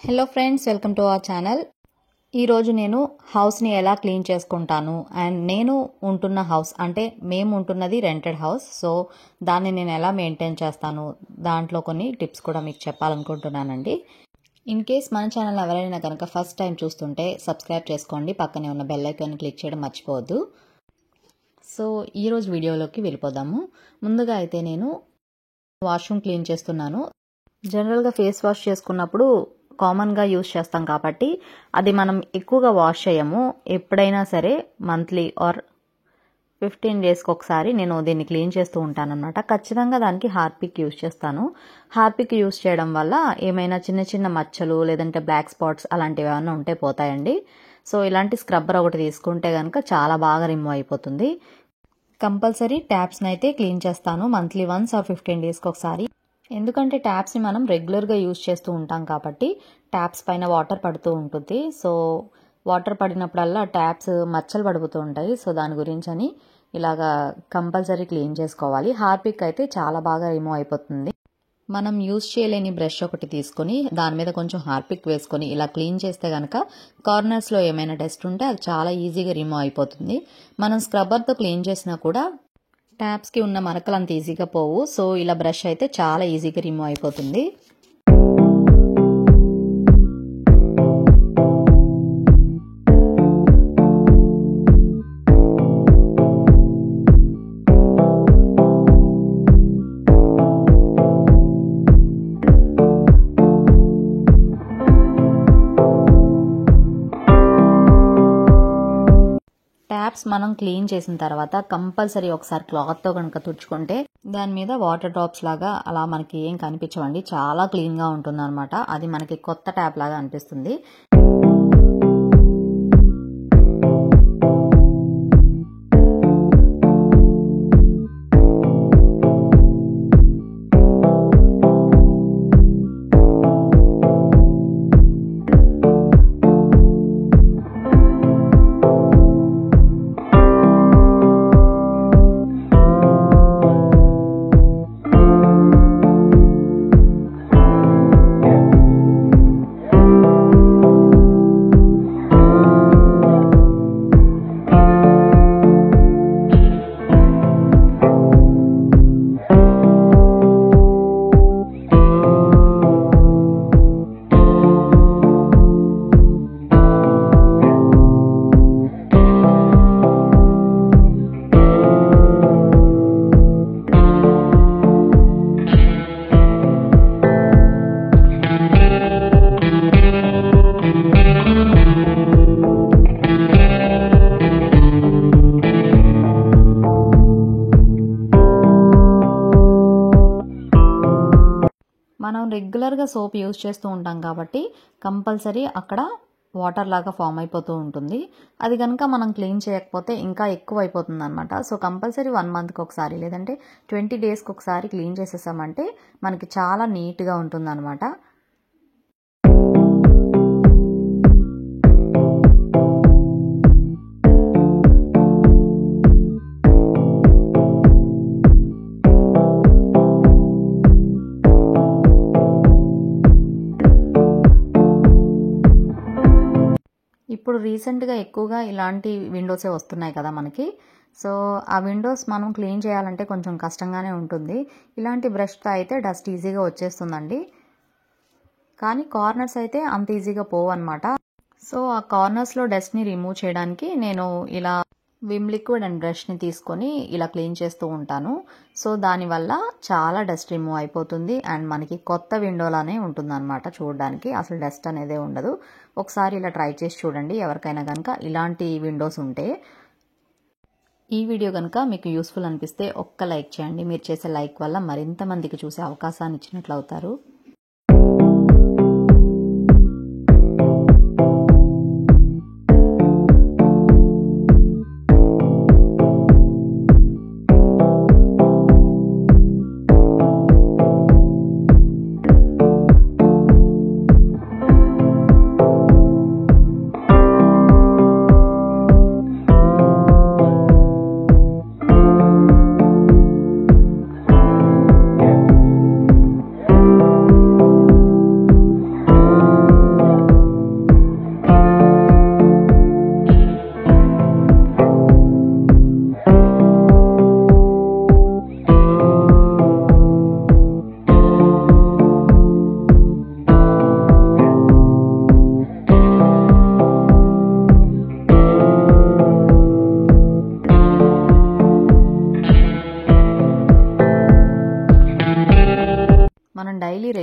Hello friends, welcome to our channel. ఈరోజు నేను హౌస్ని ఎలా క్లీన్ చేసుకుంటాను అండ్ నేను ఉంటున్న హౌస్ అంటే మేము ఉంటున్నది రెంటెడ్ హౌస్. సో దాన్ని నేను ఎలా మెయింటైన్ చేస్తాను, దాంట్లో కొన్ని టిప్స్ కూడా మీకు చెప్పాలనుకుంటున్నానండి. ఇన్ కేస్ మన ఛానల్ ఎవరైనా కనుక ఫస్ట్ టైం చూస్తుంటే సబ్స్క్రైబ్ చేసుకోండి, పక్కనే ఉన్న బెల్ ఐకాన్ని క్లిక్ చేయడం మర్చిపోవద్దు. సో ఈరోజు వీడియోలోకి వెళ్ళిపోదాము. ముందుగా అయితే నేను వాష్రూమ్ క్లీన్ చేస్తున్నాను. జనరల్గా ఫేస్ వాష్ చేసుకున్నప్పుడు కామన్గా యూజ్ చేస్తాం కాబట్టి అది మనం ఎక్కువగా వాష్ చేయము. ఎప్పుడైనా సరే మంత్లీ ఆర్ 15 డేస్కి ఒకసారి నేను దీన్ని క్లీన్ చేస్తూ ఉంటాను అనమాట. ఖచ్చితంగా దానికి హార్పిక్ యూజ్ చేస్తాను. హార్పిక్ యూజ్ చేయడం వల్ల ఏమైనా చిన్న చిన్న మచ్చలు లేదంటే బ్లాక్ స్పాట్స్ అలాంటివి ఏమైనా ఉంటే పోతాయండి. సో ఇలాంటి స్క్రబ్బర్ ఒకటి తీసుకుంటే కనుక చాలా బాగా రిమూవ్ అయిపోతుంది. కంపల్సరీ ట్యాప్స్ని అయితే క్లీన్ చేస్తాను మంత్లీ వన్స్ ఆర్ 15 డేస్కి ఒకసారి. ఎందుకంటే ట్యాప్స్ని మనం రెగ్యులర్గా యూజ్ చేస్తూ ఉంటాం కాబట్టి ట్యాప్స్ పైన వాటర్ పడుతూ ఉంటుంది. సో వాటర్ పడినప్పుడల్లా ట్యాప్స్ మచ్చలు పడుతూ ఉంటాయి. సో దాని గురించి అని ఇలాగా కంపల్సరీ క్లీన్ చేసుకోవాలి. హార్పిక్ అయితే చాలా బాగా రిమూవ్ అయిపోతుంది. మనం యూజ్ చేయలేని బ్రష్ ఒకటి తీసుకొని దాని మీద కొంచెం హార్పిక్ వేసుకొని ఇలా క్లీన్ చేస్తే కనుక కార్నర్స్లో ఏమైనా డస్ట్ ఉంటే అది చాలా ఈజీగా రిమూవ్ అయిపోతుంది. మనం స్క్రబ్బర్తో క్లీన్ చేసినా కూడా ట్యాప్స్కి ఉన్న మరకలు అంత ఈజీగా పోవు. సో ఇలా బ్రష్ అయితే చాలా ఈజీగా రిమూవ్ అయిపోతుంది. ట్యాప్స్ మనం క్లీన్ చేసిన తర్వాత కంపల్సరీ ఒకసారి క్లాత్తో కనుక తుడుచుకుంటే దాని మీద వాటర్ డ్రాప్స్ లాగా అలా మనకి ఏం కనిపించవండి. చాలా క్లీన్గా ఉంటుంది అనమాట. అది మనకి కొత్త ట్యాప్ లాగా అనిపిస్తుంది. మనం రెగ్యులర్గా సోప్ యూజ్ చేస్తూ ఉంటాం కాబట్టి కంపల్సరీ అక్కడ వాటర్ లాగా ఫామ్ అయిపోతూ ఉంటుంది. అది కనుక మనం క్లీన్ చేయకపోతే ఇంకా ఎక్కువ అయిపోతుంది అనమాట. సో కంపల్సరీ 1 మంత్కి ఒకసారి లేదంటే 20 డేస్కి ఒకసారి క్లీన్ చేసేసామంటే మనకి చాలా నీట్గా ఉంటుంది అనమాట. ఇప్పుడు రీసెంట్గా ఎక్కువగా ఇలాంటి విండోసే వస్తున్నాయి కదా మనకి. సో ఆ విండోస్ మనం క్లీన్ చేయాలంటే కొంచెం కష్టంగానే ఉంటుంది. ఇలాంటి బ్రష్తో అయితే డస్ట్ ఈజీగా వచ్చేస్తుందండి. కానీ కార్నర్స్ అయితే అంత ఈజీగా పోవు అనమాట. సో ఆ కార్నర్స్లో డస్ట్ని రిమూవ్ చేయడానికి నేను ఇలా విమ్ లిక్విడ్ అండ్ బ్రష్ని తీసుకొని ఇలా క్లీన్ చేస్తూ ఉంటాను. సో దానివల్ల చాలా డస్ట్ రిమూవ్ అయిపోతుంది అండ్ మనకి కొత్త విండోలానే ఉంటుంది అనమాట. చూడడానికి అసలు డస్ట్ అనేదే ఉండదు. ఒకసారి ఇలా ట్రై చేసి చూడండి ఎవరికైనా కనుక ఇలాంటి విండోస్ ఉంటే. ఈ వీడియో కనుక మీకు యూస్ఫుల్ అనిపిస్తే ఒక్క లైక్ చేయండి. మీరు చేసే లైక్ వల్ల మరింత మందికి చూసే అవకాశాన్ని ఇచ్చినట్లు అవుతారు.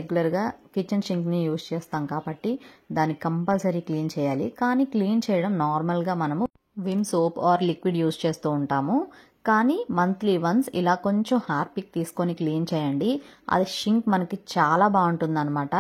రెగ్యులర్గా కిచెన్ సింక్ని యూజ్ చేస్తాం కాబట్టి దాన్ని కంపల్సరీ క్లీన్ చేయాలి. కానీ క్లీన్ చేయడం నార్మల్గా మనము Vim soap are liquid use చేస్తూ ఉంటాము. కానీ మంత్లీ వన్స్ ఇలా కొంచెం హార్పిక్ తీసుకొని క్లీన్ చేయండి. అది షింక్ మనకి చాలా బాగుంటుంది అనమాట.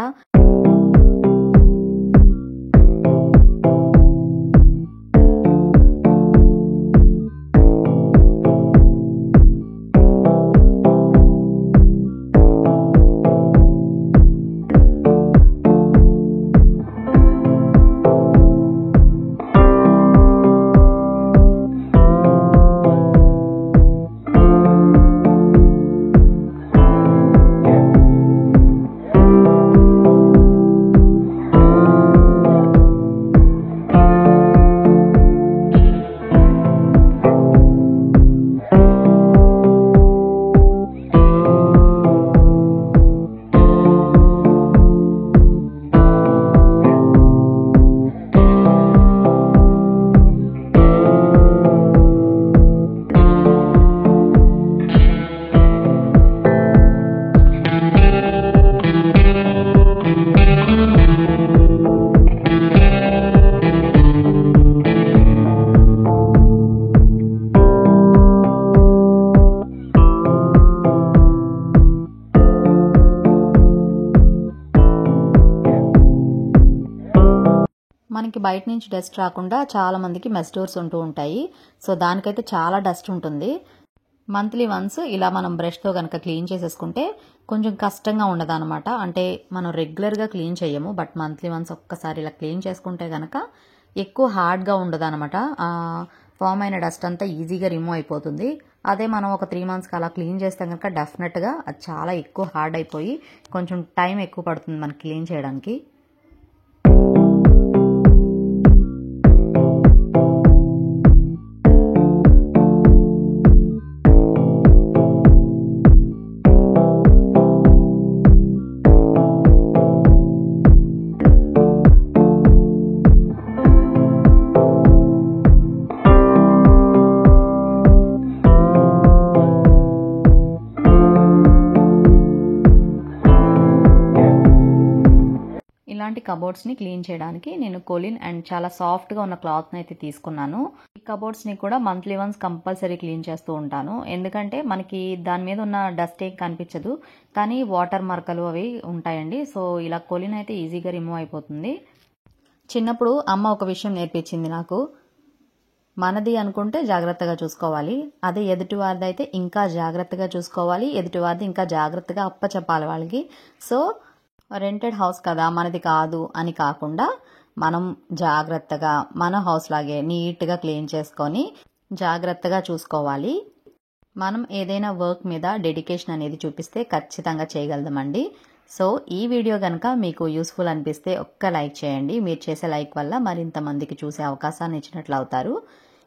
మనకి బయట నుంచి డస్ట్ రాకుండా చాలా మందికి మెస్ డోర్స్ ఉంటూ ఉంటాయి. సో దానికైతే చాలా డస్ట్ ఉంటుంది. మంత్లీ వన్స్ ఇలా మనం బ్రష్తో కనుక క్లీన్ చేసేసుకుంటే కొంచెం కష్టంగా ఉండదు అనమాట. అంటే మనం రెగ్యులర్గా క్లీన్ చేయము, బట్ మంత్లీ వన్స్ ఒక్కసారి ఇలా క్లీన్ చేసుకుంటే కనుక ఎక్కువ హార్డ్గా ఉండదు అనమాట. ఫామ్ అయిన డస్ట్ అంతా ఈజీగా రిమూవ్ అయిపోతుంది. అదే మనం ఒక 3 monthsకి అలా క్లీన్ చేస్తే కనుక డెఫినెట్గా అది చాలా ఎక్కువ హార్డ్ అయిపోయి కొంచెం టైం ఎక్కువ పడుతుంది మనకి క్లీన్ చేయడానికి. ఇలాంటి కబోర్డ్స్ని క్లీన్ చేయడానికి నేను కొలిన్ అండ్ చాలా సాఫ్ట్గా ఉన్న క్లాత్ని అయితే తీసుకున్నాను. ఈ కబోర్డ్స్ని కూడా మంత్లీ వన్స్ కంపల్సరీ క్లీన్ చేస్తూ ఉంటాను. ఎందుకంటే మనకి దాని మీద ఉన్న డస్ట్ ఏం కనిపించదు, కానీ వాటర్ మరకలు అవి ఉంటాయండి. సో ఇలా కొలిన్ అయితే ఈజీగా రిమూవ్ అయిపోతుంది. చిన్నప్పుడు అమ్మ ఒక విషయం నేర్పించింది నాకు, మనది అనుకుంటే జాగ్రత్తగా చూసుకోవాలి, అదే ఎదుటివారిది అయితే ఇంకా జాగ్రత్తగా చూసుకోవాలి, ఎదుటివారిది ఇంకా జాగ్రత్తగా అప్పచెప్పాలి వాళ్ళకి. సో రెంటెడ్ హౌస్ కదా మనది కాదు అని కాకుండా మనం జాగ్రత్తగా మన హౌస్ లాగే నీట్గా క్లీన్ చేసుకొని జాగ్రత్తగా చూసుకోవాలి. మనం ఏదైనా వర్క్ మీద డెడికేషన్ అనేది చూపిస్తే ఖచ్చితంగా చేయగలమండి. సో ఈ వీడియో కనుక మీకు యూస్ఫుల్ అనిపిస్తే ఒక్క లైక్ చేయండి. మీరు చేసే లైక్ వల్ల మరింత మందికి చూసే అవకాశాన్ని ఇచ్చినట్లు అవుతారు.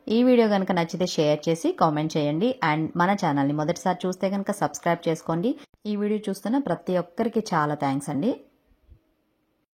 ఈ వీడియో కనుక నచ్చితే షేర్ చేసి కామెంట్ చేయండి. అండ్ మన ఛానల్ని మొదటిసారి చూస్తే కనుక సబ్స్క్రైబ్ చేసుకోండి. ఈ వీడియో చూస్తున్న ప్రతి ఒక్కరికి చాలా థ్యాంక్స్ అండి.